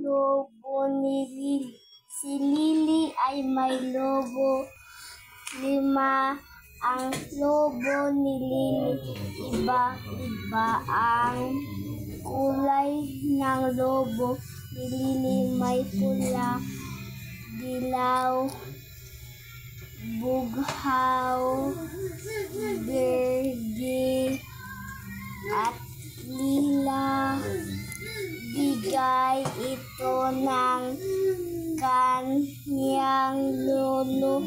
lobo ni Lily. Si Lily ay may lobo. 5 ang lobo ni Lily. Iba-iba ang kulay ng lobo ni Lily. May pula, dilaw, bughaw, berde, at lila. Bigay ito ng kanyang lolo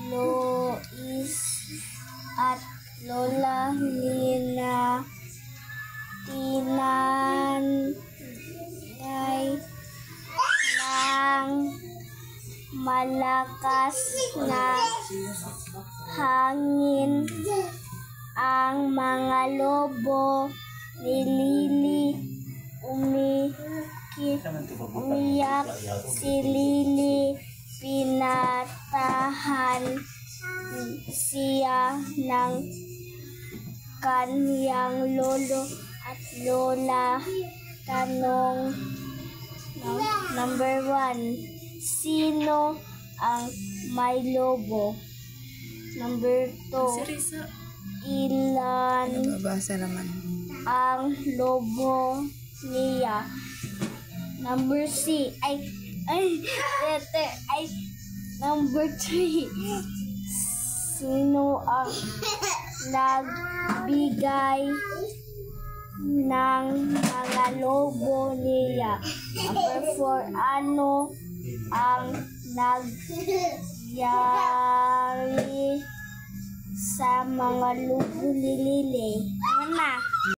Lois at lola Lina. Tinanay ng malakas na hangin ang mga lobo ni Lily. Umiyak si Lily. Pinatahan siya ng kanyang lolo at lola. Tanong number 1. Sino ang may lobo? Number 2. Ilan ang lobo niya? Number Number 3. Sino ang nagbigay ng mga lobo niya? Number 4. Ano ang nagyari sa mga lobo ni Lily? Ano na?